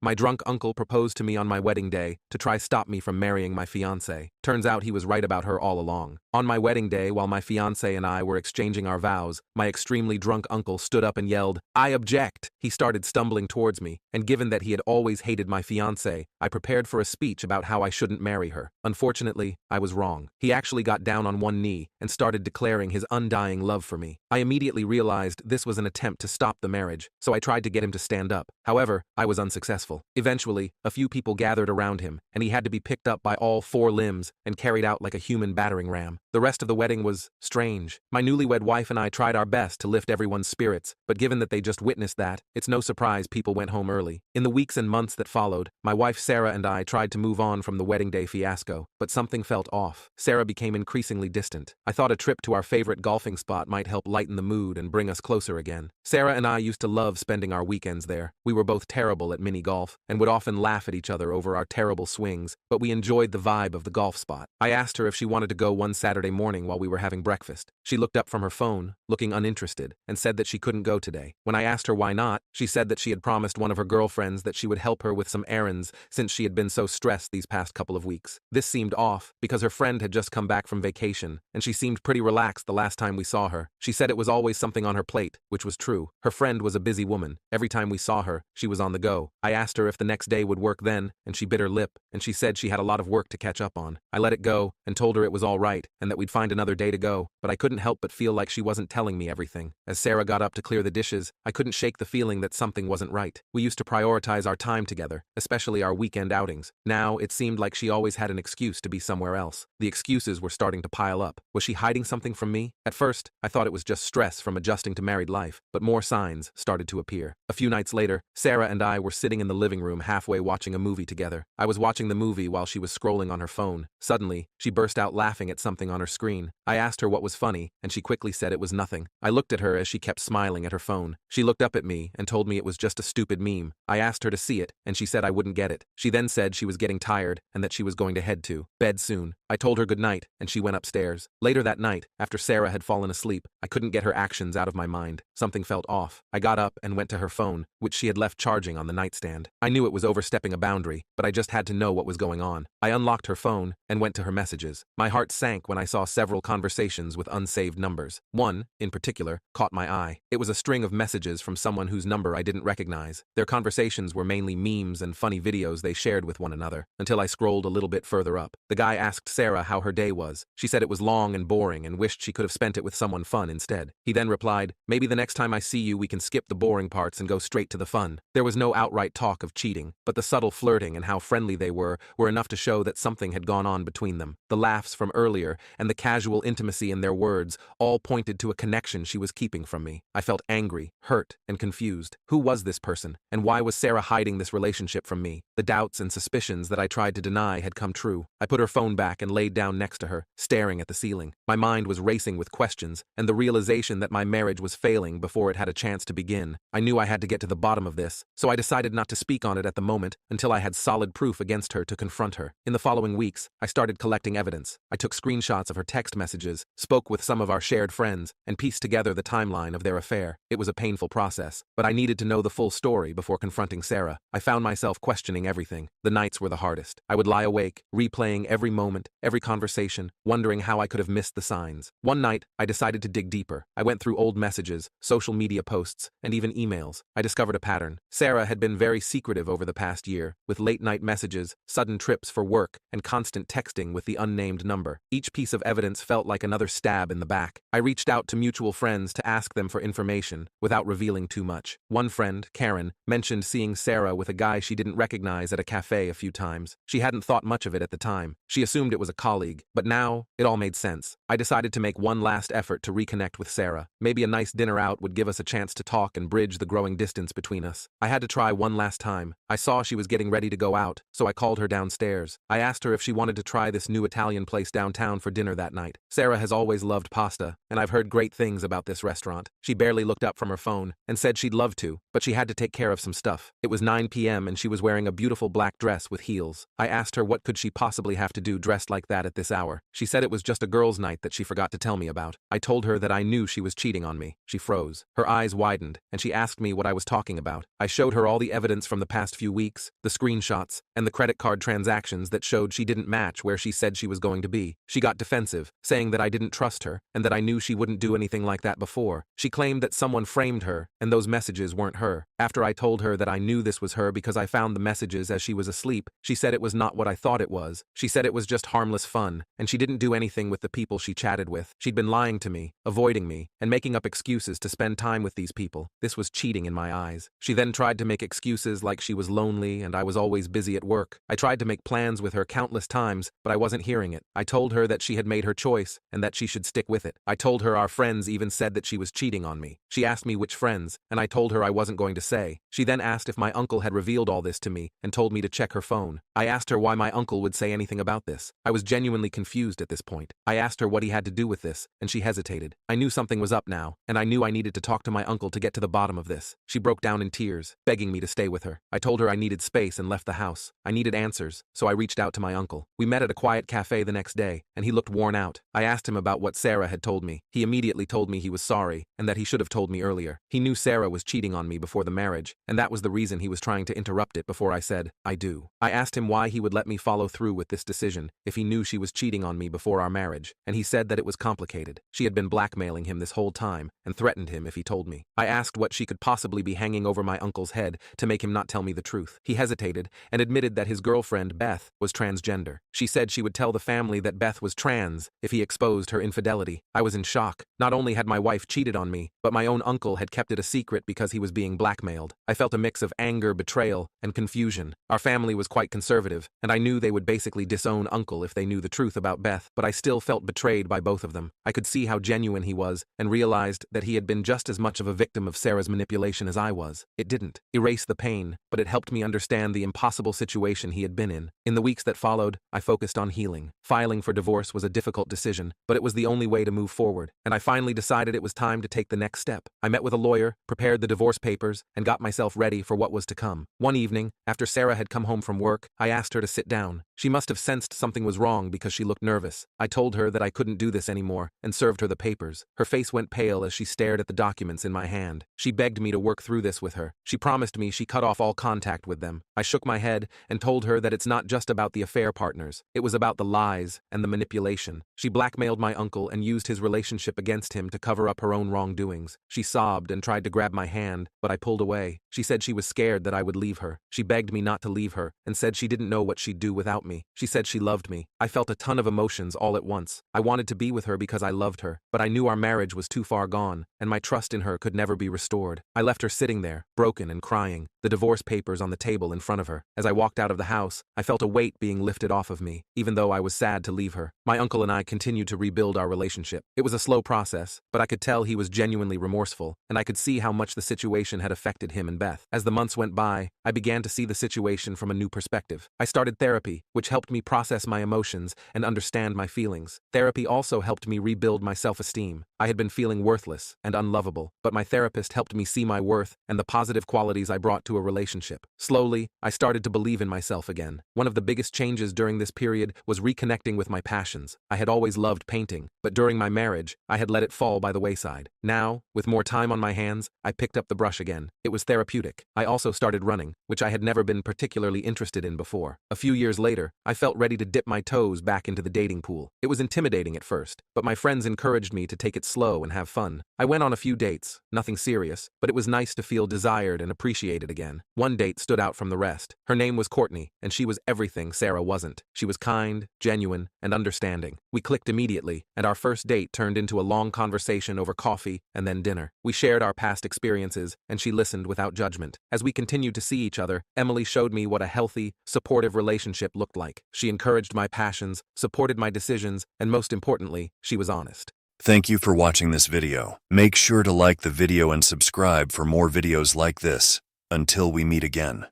My drunk uncle proposed to me on my wedding day to try stop me from marrying my fiancé. Turns out he was right about her all along. On my wedding day, while my fiancé and I were exchanging our vows, my extremely drunk uncle stood up and yelled, "I object!" He started stumbling towards me, and given that he had always hated my fiancé, I prepared for a speech about how I shouldn't marry her. Unfortunately, I was wrong. He actually got down on one knee and started declaring his undying love for me. I immediately realized this was an attempt to stop the marriage, so I tried to get him to stand up. However, I was unsuccessful. Eventually, a few people gathered around him, and he had to be picked up by all four limbs and carried out like a human battering ram. The rest of the wedding was strange. My newlywed wife and I tried our best to lift everyone's spirits, but given that they just witnessed that, it's no surprise people went home early. In the weeks and months that followed, my wife Sarah and I tried to move on from the wedding day fiasco, but something felt off. Sarah became increasingly distant. I thought a trip to our favorite golfing spot might help lighten the mood and bring us closer again. Sarah and I used to love spending our weekends there. We were both terrible at mini golf and would often laugh at each other over our terrible swings, but we enjoyed the vibe of the golf spot. I asked her if she wanted to go one Saturday morning while we were having breakfast. She looked up from her phone, looking uninterested, and said that she couldn't go today. When I asked her why not, she said that she had promised one of her girlfriends that she would help her with some errands since she had been so stressed these past couple of weeks. This seemed off because her friend had just come back from vacation, and she seemed pretty relaxed the last time we saw her. She said it was always something on her plate, which was true. Her friend was a busy woman. Every time we saw her, she was on the go. I asked her if the next day would work then, and she bit her lip, and she said she had a lot of work to catch up on. I let it go and told her it was all right and that we'd find another day to go, but I couldn't help but feel like she wasn't telling me everything. As Sarah got up to clear the dishes, I couldn't shake the feeling that something wasn't right. We used to prioritize our time together, especially our weekend outings. Now, it seemed like she always had an excuse to be somewhere else. The excuses were starting to pile up. Was she hiding something from me? At first, I thought it was just stress from adjusting to married life, but more signs started to appear. A few nights later, Sarah and I were sitting in the living room halfway watching a movie together. I was watching the movie while she was scrolling on her phone. Suddenly, she burst out laughing at something on her screen. I asked her what was funny, and she quickly said it was nothing. I looked at her as she kept smiling at her phone. She looked up at me and told me it was just a stupid meme. I asked her to see it, and she said I wouldn't get it. She then said she was getting tired and that she was going to head to bed soon. I told her good night, and she went upstairs. Later that night, after Sarah had fallen asleep, I couldn't get her actions out of my mind. Something felt off. I got up and went to her phone, which she had left charging on the nightstand. I knew it was overstepping a boundary, but I just had to know what was going on. I unlocked her phone and went to her messages. My heart sank when I saw several conversations with unsaved numbers. One, in particular, caught my eye. It was a string of messages from someone whose number I didn't recognize. Their conversations were mainly memes and funny videos they shared with one another, until I scrolled a little bit further up. The guy asked Sarah how her day was. She said it was long and boring and wished she could have spent it with someone fun instead. He then replied, "Maybe the next time I see you we can skip the boring parts and go straight to the fun." There was no outright talk of cheating, but the subtle flirting and how friendly they were enough to show that something had gone on between them. The laughs from earlier and the casual intimacy in their words all pointed to a connection she was keeping from me. I felt angry, hurt, and confused. Who was this person, and why was Sarah hiding this relationship from me? The doubts and suspicions that I tried to deny had come true. I put her phone back and laid down next to her, staring at the ceiling. My mind was racing with questions and the realization that my marriage was failing before it had a chance to begin. I knew I had to get to the bottom of this, so I decided not to speak on it at the moment until I had solid proof against her to confront her. In the following weeks, I started collecting evidence. I took screenshots of her text messages, spoke with some of our shared friends, and pieced together the timeline of their affair. It was a painful process, but I needed to know the full story before confronting Sarah. I found myself questioning everything. The nights were the hardest. I would lie awake, replaying every moment, every conversation, wondering how I could have missed the signs. One night, I decided to dig deeper. I went through old messages, social media posts, and even emails. I discovered a pattern. Sarah had been very secretive over the past year, with late-night messages, sudden trips for work, and constant texting with the unnamed number. Each piece of evidence felt like another stab in the back. I reached out to mutual friends to ask them for information, without revealing too much. One friend, Karen, mentioned seeing Sarah with a guy she didn't recognize at a cafe a few times. She hadn't thought much of it at the time. She assumed it was a colleague, but now, it all made sense. I decided to make one last effort to reconnect with Sarah. Maybe a nice dinner out would give us a chance to talk and bridge the growing distance between us. I had to try one last time. I saw she was getting ready to go out, so I called her downstairs. I asked her if she wanted to try this new Italian place downtown for dinner that night. Sarah has always loved pasta, and I've heard great things about this restaurant. She barely looked up from her phone and said she'd love to, but she had to take care of some stuff. It was 9 p.m. and she was wearing a beautiful black dress with heels. I asked her what could she possibly have to do dressed like like that at this hour? She said it was just a girls' night that she forgot to tell me about. I told her that I knew she was cheating on me. She froze. Her eyes widened, and she asked me what I was talking about. I showed her all the evidence from the past few weeks, the screenshots, and the credit card transactions that showed she didn't match where she said she was going to be. She got defensive, saying that I didn't trust her, and that I knew she wouldn't do anything like that before. She claimed that someone framed her, and those messages weren't her. After I told her that I knew this was her because I found the messages as she was asleep, she said it was not what I thought it was. She said it was just harmless fun, and she didn't do anything with the people she chatted with. She'd been lying to me, avoiding me, and making up excuses to spend time with these people. This was cheating in my eyes. She then tried to make excuses like she was lonely and I was always busy at work. I tried to make plans with her countless times, but I wasn't hearing it. I told her that she had made her choice and that she should stick with it. I told her our friends even said that she was cheating on me. She asked me which friends, and I told her I wasn't going to say. She then asked if my uncle had revealed all this to me and told me to check her phone. I asked her why my uncle would say anything about this. I was genuinely confused at this point. I asked her what he had to do with this, and she hesitated. I knew something was up now, and I knew I needed to talk to my uncle to get to the bottom of this. She broke down in tears, begging me to stay with her. I told her I needed space and left the house. I needed answers, so I reached out to my uncle. We met at a quiet cafe the next day, and he looked worn out. I asked him about what Sarah had told me. He immediately told me he was sorry, and that he should have told me earlier. He knew Sarah was cheating on me before the marriage, and that was the reason he was trying to interrupt it before I said, I do. I asked him why he would let me follow through with this decision if he knew she was cheating on me before our marriage, and he said that it was complicated. She had been blackmailing him this whole time and threatened him if he told me. I asked what she could possibly be hanging over my uncle's head to make him not tell me the truth. He hesitated and admitted that his girlfriend, Beth, was transgender. She said she would tell the family that Beth was trans if he exposed her infidelity. I was in shock. Not only had my wife cheated on me, but my own uncle had kept it a secret because he was being blackmailed. I felt a mix of anger, betrayal, and confusion. Our family was quite conservative, and I knew they would basically disown Uncle if they knew the truth about Beth, but I still felt betrayed by both of them. I could see how genuine he was and realized that he had been just as much of a victim of Sarah's manipulation as I was. It didn't erase the pain, but it helped me understand the impossible situation he had been in. In the weeks that followed, I focused on healing. Filing for divorce was a difficult decision, but it was the only way to move forward, and I finally decided it was time to take the next step. I met with a lawyer, prepared the divorce papers, and got myself ready for what was to come. One evening, after Sarah had come home from work, I asked her to sit down. She must have sensed something was wrong because she looked nervous. I told her that I couldn't do this anymore and served her the papers. Her face went pale as she stared at the documents in my hand. She begged me to work through this with her. She promised me she cut off all contact with them. I shook my head and told her that it's not just about the affair partners. It was about the lies and the manipulation. She blackmailed my uncle and used his relationship against him to cover up her own wrongdoings. She sobbed and tried to grab my hand, but I pulled away. She said she was scared that I would leave her. She begged me not to leave her and said she didn't know what she'd do without me. She said she loved me. I felt a ton of emotions all at once. I wanted to be with her because I loved her, but I knew our marriage was too far gone, and my trust in her could never be restored. I left her sitting there, broken and crying, the divorce papers on the table in front of her. As I walked out of the house, I felt a weight being lifted off of me, even though I was sad to leave her. My uncle and I continued to rebuild our relationship. It was a slow process, but I could tell he was genuinely remorseful, and I could see how much the situation had affected him and Beth. As the months went by, I began to see the situation from a new perspective. I started therapy, which helped me process my emotions and understand my feelings. Therapy also helped me rebuild my self-esteem. I had been feeling worthless and unlovable, but my therapist helped me see my worth and the positive qualities I brought to a relationship. Slowly, I started to believe in myself again. One of the biggest changes during this period was reconnecting with my passions. I had always loved painting, but during my marriage, I had let it fall by the wayside. Now, with more time on my hands, I picked up the brush again. It was therapeutic. I also started running, which I had never been particularly interested in before. A few years later, I felt ready to dip my toes back into the dating pool. It was intimidating at first, but my friends encouraged me to take it slow and have fun. I went on a few dates, nothing serious, but it was nice to feel desired and appreciated again. One date stood out from the rest. Her name was Courtney, and she was everything Sarah wasn't. She was kind, genuine, and understanding. We clicked immediately, and our first date turned into a long conversation over coffee and then dinner. We shared our past experiences, and she listened without judgment. As we continued to see each other, Emily showed me what a healthy, supportive relationship looked like. She encouraged my passions, supported my decisions, and most importantly, she was honest. Thank you for watching this video. Make sure to like the video and subscribe for more videos like this. Until we meet again.